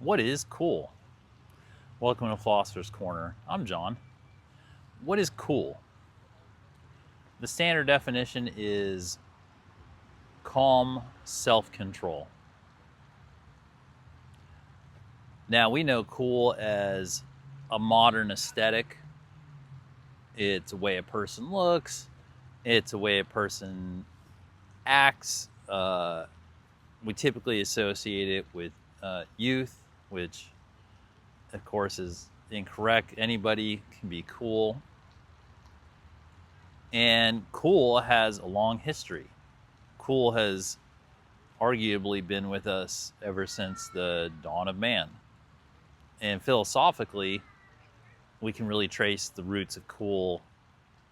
What is cool? Welcome to Philosopher's Corner. I'm John. What is cool? The standard definition is calm self-control. Now, we know cool as a modern aesthetic. It's a way a person looks. It's a way a person acts. We typically associate it with youth, which of course is incorrect. Anybody can be cool. And cool has a long history. Cool has arguably been with us ever since the dawn of man. And philosophically, we can really trace the roots of cool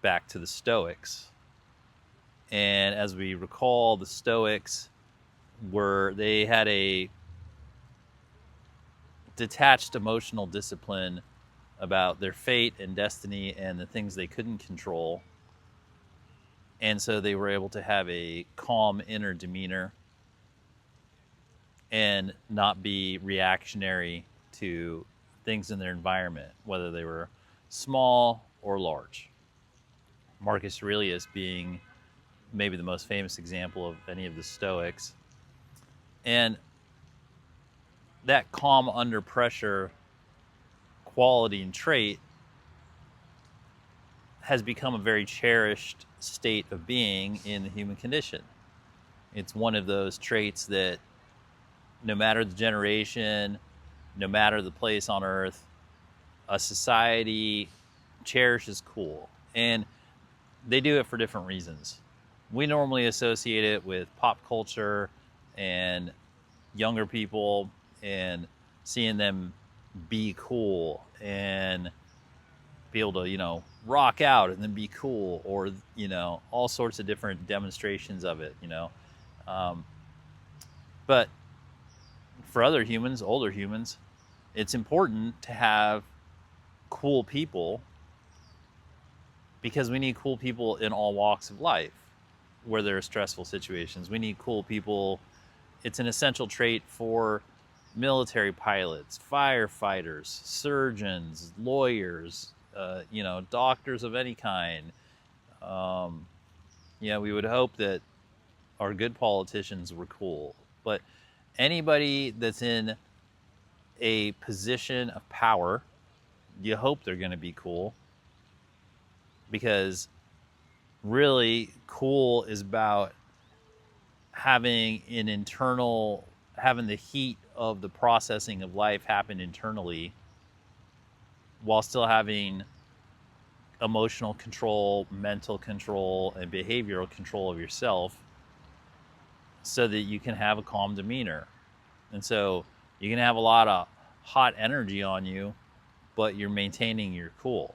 back to the Stoics. And as we recall, the Stoics they had a detached emotional discipline about their fate and destiny and the things they couldn't control. And so they were able to have a calm inner demeanor and not be reactionary to things in their environment, whether they were small or large. Marcus Aurelius being maybe the most famous example of any of the Stoics. And that calm under pressure quality and trait has become a very cherished state of being in the human condition. It's one of those traits that no matter the generation, no matter the place on earth, a society cherishes cool. And they do it for different reasons. We normally associate it with pop culture and younger people and seeing them be cool and be able to, rock out and then be cool, or, all sorts of different demonstrations of it, But for other humans, older humans, it's important to have cool people because we need cool people in all walks of life where there are stressful situations. We need cool people. It's an essential trait for military pilots, firefighters, surgeons, lawyers, doctors of any kind. We would hope that our good politicians were cool. But anybody that's in a position of power, you hope they're going to be cool. Because really, cool is about having the heat of the processing of life happen internally while still having emotional control, mental control, and behavioral control of yourself so that you can have a calm demeanor. And so you can have a lot of hot energy on you, but you're maintaining your cool,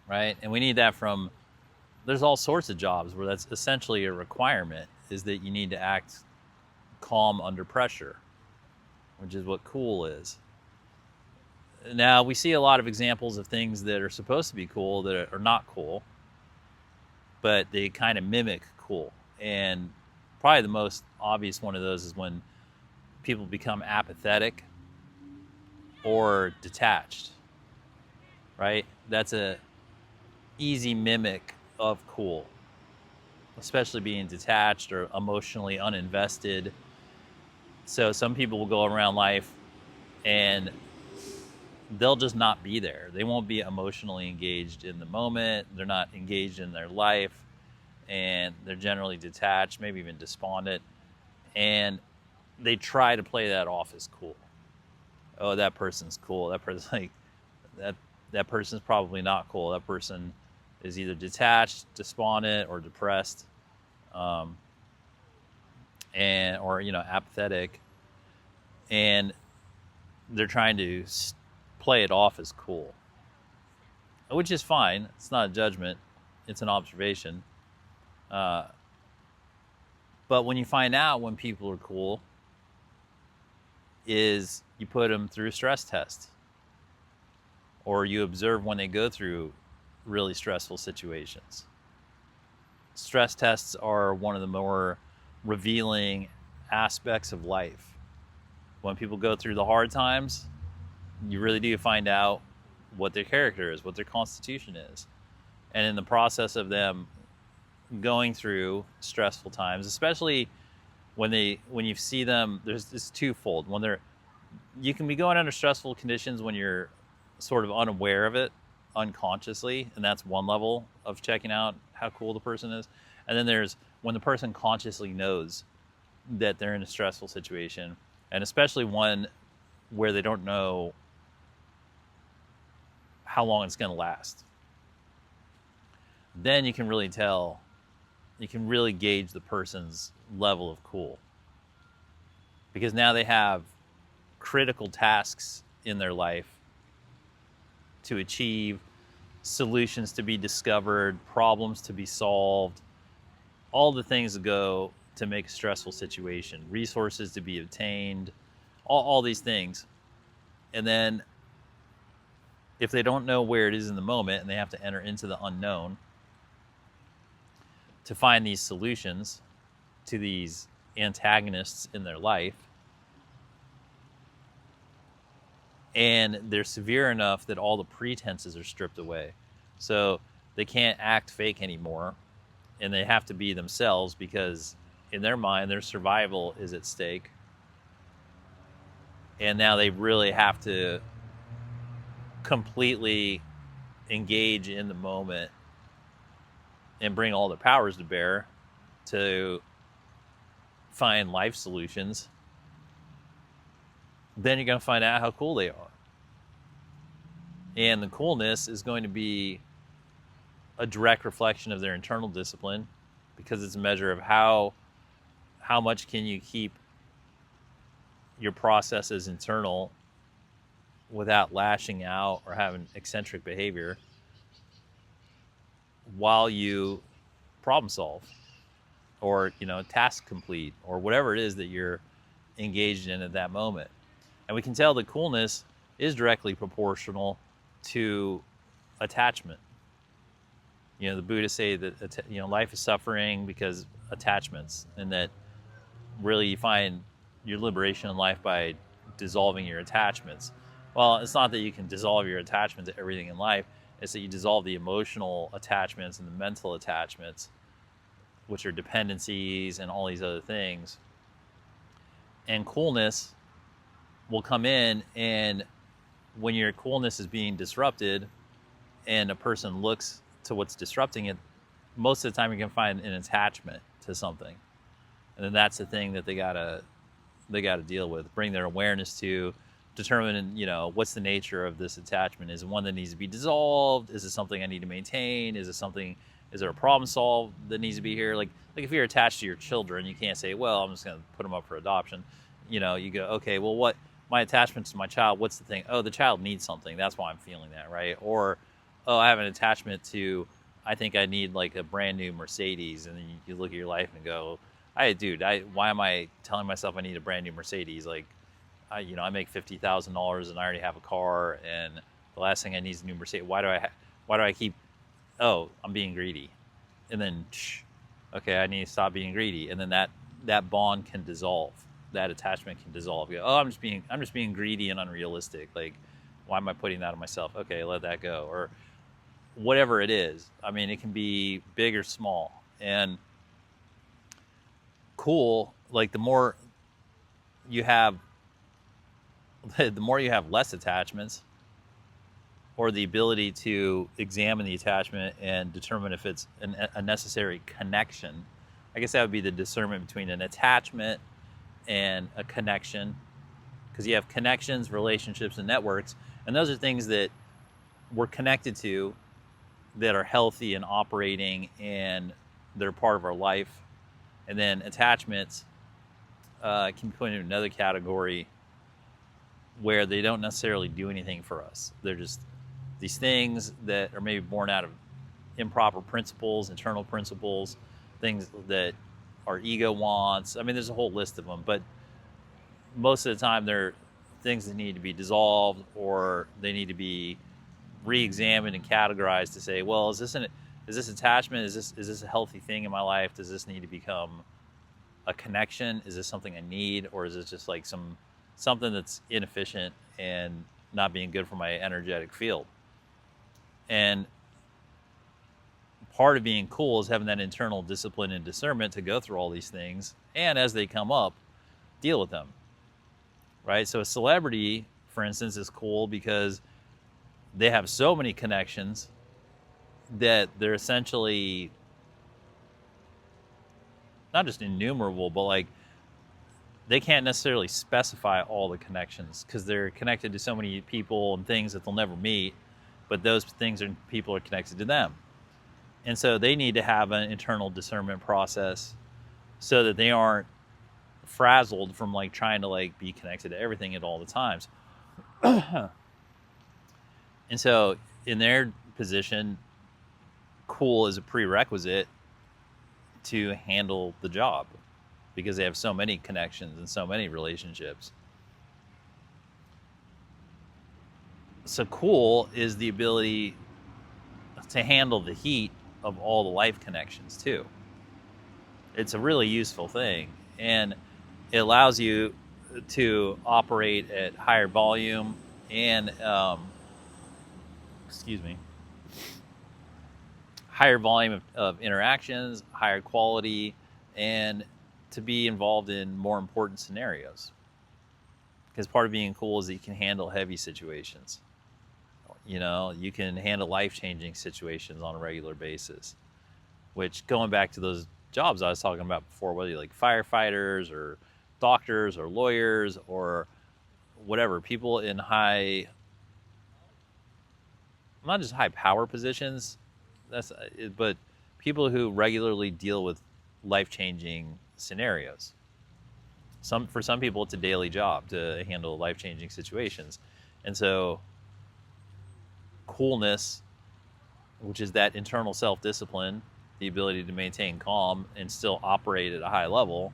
right? And we need that there's all sorts of jobs where that's essentially a requirement, is that you need to act calm under pressure, which is what cool is. Now, we see a lot of examples of things that are supposed to be cool that are not cool, but they kind of mimic cool. And probably the most obvious one of those is when people become apathetic or detached, right? That's a easy mimic of cool, especially being detached or emotionally uninvested. So some people will go around life and they'll just not be there. They won't be emotionally engaged in the moment. They're not engaged in their life, and they're generally detached, maybe even despondent. And they try to play that off as cool. Oh, that person's cool. That person's that person's probably not cool. That person is either detached, despondent, or depressed, or apathetic, and they're trying to play it off as cool, which is fine. It's not a judgment; it's an observation. But when you find out when people are cool, is you put them through a stress test, or you observe when they go through really stressful situations. Stress tests are one of the more revealing aspects of life. When people go through the hard times, you really do find out what their character is, what their constitution is. And in the process of them going through stressful times, especially when you see them, it's twofold. You can be going under stressful conditions when you're sort of unaware of it, unconsciously, and that's one level of checking out how cool the person is. And then there's when the person consciously knows that they're in a stressful situation, and especially one where they don't know how long it's going to last. Then you can really tell, you can really gauge the person's level of cool. Because now they have critical tasks in their life to achieve, solutions to be discovered, problems to be solved, all the things that go to make a stressful situation, resources to be obtained, all these things. And then if they don't know where it is in the moment and they have to enter into the unknown to find these solutions to these antagonists in their life, and they're severe enough that all the pretenses are stripped away. So they can't act fake anymore, and they have to be themselves because in their mind, their survival is at stake. And now they really have to completely engage in the moment and bring all their powers to bear to find life solutions. Then you're going to find out how cool they are. And the coolness is going to be a direct reflection of their internal discipline, because it's a measure of how much can you keep your processes internal without lashing out or having eccentric behavior while you problem solve or, task complete or whatever it is that you're engaged in at that moment. And we can tell that coolness is directly proportional to attachment. The Buddhists say that, life is suffering because attachments, and that really you find your liberation in life by dissolving your attachments. Well, it's not that you can dissolve your attachment to everything in life. It's that you dissolve the emotional attachments and the mental attachments, which are dependencies and all these other things. And coolness will come in, and when your coolness is being disrupted and a person looks to what's disrupting it, most of the time you're going to find an attachment to something. And then that's the thing that they gotta deal with, bring their awareness to, determine, what's the nature of this attachment. Is it one that needs to be dissolved? Is it something I need to maintain? Is there a problem solved that needs to be here? Like if you're attached to your children, you can't say, well, I'm just going to put them up for adoption. You go, okay, well, what my attachment to my child, what's the thing? Oh, the child needs something. That's why I'm feeling that, right? Or, oh, I have an attachment to, I think I need like a brand new Mercedes. And then you look at your life and go, why am I telling myself I need a brand new Mercedes? Like, I make $50,000 and I already have a car, and the last thing I need is a new Mercedes. Why do I keep? Oh, I'm being greedy, and then, okay, I need to stop being greedy, and then that bond can dissolve. That attachment can dissolve. You go, oh, I'm just being greedy and unrealistic. Like, why am I putting that on myself? Okay, let that go, or whatever it is. I mean, it can be big or small, and cool. Like the more you have less attachments, or the ability to examine the attachment and determine if it's a necessary connection. I guess that would be the discernment between an attachment and a connection, because you have connections, relationships, and networks, and those are things that we're connected to that are healthy and operating, and they're part of our life. And then attachments can be put into another category where they don't necessarily do anything for us. They're just these things that are maybe born out of improper principles, internal principles, things that our ego wants. I mean, there's a whole list of them, but most of the time they're things that need to be dissolved, or they need to be re-examined and categorized to say, well, is this attachment? Is this a healthy thing in my life? Does this need to become a connection? Is this something I need, or is this just like some something that's inefficient and not being good for my energetic field. And part of being cool is having that internal discipline and discernment to go through all these things, and as they come up, deal with them, right? So a celebrity, for instance, is cool because they have so many connections that they're essentially not just innumerable, but like they can't necessarily specify all the connections because they're connected to so many people and things that they'll never meet, but those things and people are connected to them. And so they need to have an internal discernment process so that they aren't frazzled from like trying to like be connected to everything at all the times. And so in their position, cool is a prerequisite to handle the job because they have so many connections and so many relationships. So cool is the ability to handle the heat of all the life connections too. It's a really useful thing, and it allows you to operate at higher volume and higher volume of interactions, higher quality, and to be involved in more important scenarios. Because part of being cool is that you can handle heavy situations. You know, you can handle life-changing situations on a regular basis, which, going back to those jobs I was talking about before, whether you're like firefighters or doctors or lawyers or whatever, people in high, not just high power positions, but people who regularly deal with life-changing scenarios. For some people, it's a daily job to handle life-changing situations. And so coolness, which is that internal self-discipline, the ability to maintain calm and still operate at a high level,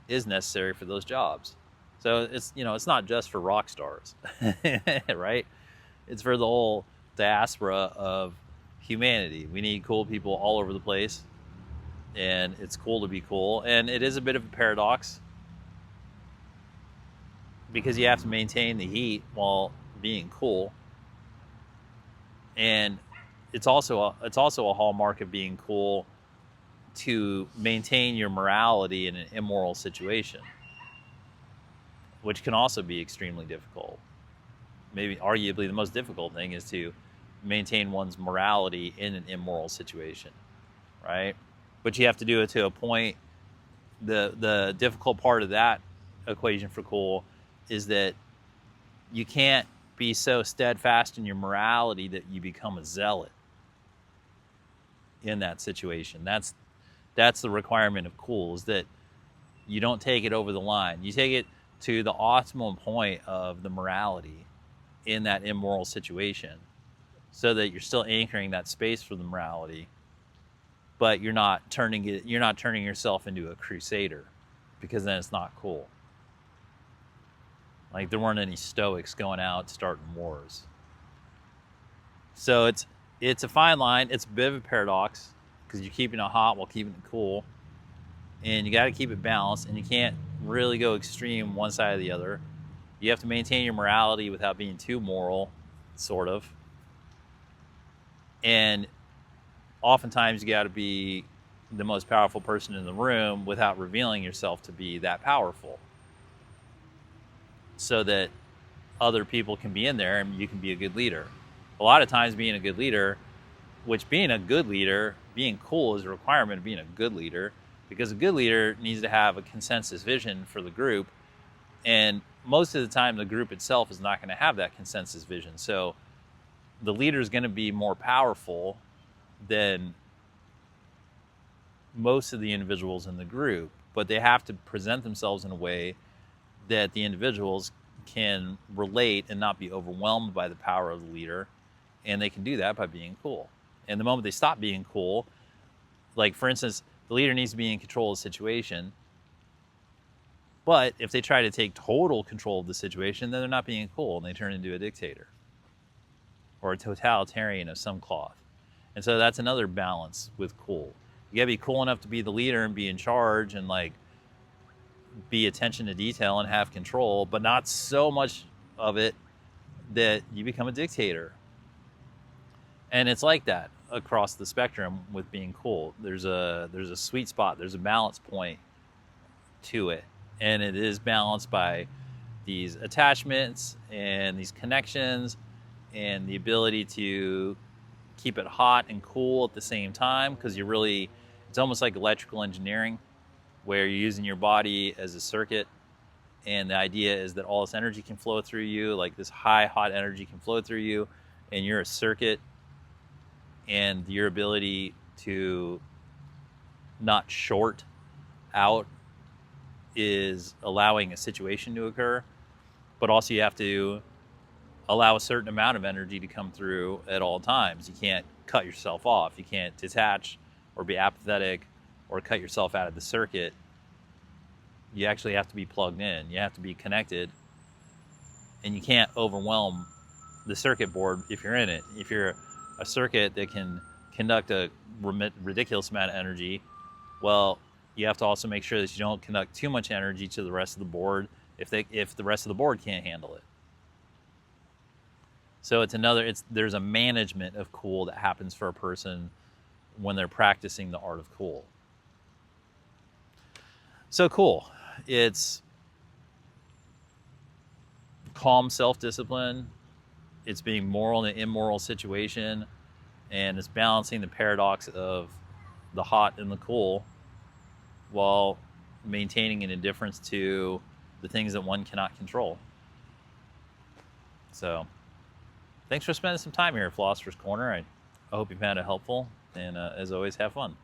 is necessary for those jobs. So it's, you know, it's not just for rock stars, right? It's for the whole diaspora of humanity. We need cool people all over the place, and it's cool to be cool. And it is a bit of a paradox because you have to maintain the heat while being cool. And it's also a hallmark of being cool to maintain your morality in an immoral situation, which can also be extremely difficult. Maybe arguably the most difficult thing is to maintain one's morality in an immoral situation, right? But you have to do it to a point. The difficult part of that equation for cool is that you can't be so steadfast in your morality that you become a zealot in that situation. That's the requirement of cool, is that you don't take it over the line. You take it to the optimum point of the morality in that immoral situation so that you're still anchoring that space for the morality, but you're not turning yourself into a crusader, because then it's not cool. Like, there weren't any Stoics going out starting wars. So it's a fine line. It's a bit of a paradox because you're keeping it hot while keeping it cool, and you got to keep it balanced, and you can't really go extreme one side or the other. You have to maintain your morality without being too moral, sort of. And oftentimes you got to be the most powerful person in the room without revealing yourself to be that powerful, so that other people can be in there and you can be a good leader. A lot of times being a good leader, being cool is a requirement of being a good leader, because a good leader needs to have a consensus vision for the group. And most of the time, the group itself is not going to have that consensus vision. So the leader is going to be more powerful than most of the individuals in the group, but they have to present themselves in a way that the individuals can relate and not be overwhelmed by the power of the leader. And they can do that by being cool. And the moment they stop being cool, like, for instance, the leader needs to be in control of the situation. But if they try to take total control of the situation, then they're not being cool and they turn into a dictator or a totalitarian of some cloth. And so that's another balance with cool. You gotta be cool enough to be the leader and be in charge and like be attention to detail and have control, but not so much of it that you become a dictator. And it's like that across the spectrum with being cool. There's a sweet spot, there's a balance point to it, and it is balanced by these attachments and these connections and the ability to keep it hot and cool at the same time, because it's almost like electrical engineering, where you're using your body as a circuit, and the idea is that all this energy can flow through you, like this high hot energy can flow through you, and you're a circuit, and your ability to not short out is allowing a situation to occur, but also you have to allow a certain amount of energy to come through at all times. You can't cut yourself off. You can't detach or be apathetic or cut yourself out of the circuit. You actually have to be plugged in. You have to be connected, and you can't overwhelm the circuit board if you're in it. If you're a circuit that can conduct a ridiculous amount of energy, well, you have to also make sure that you don't conduct too much energy to the rest of the board if the rest of the board can't handle it. So there's a management of cool that happens for a person when they're practicing the art of cool. So cool. It's calm self-discipline. It's being moral in an immoral situation. And it's balancing the paradox of the hot and the cool while maintaining an indifference to the things that one cannot control. So, thanks for spending some time here at Philosopher's Corner. I hope you found it helpful. And as always, have fun.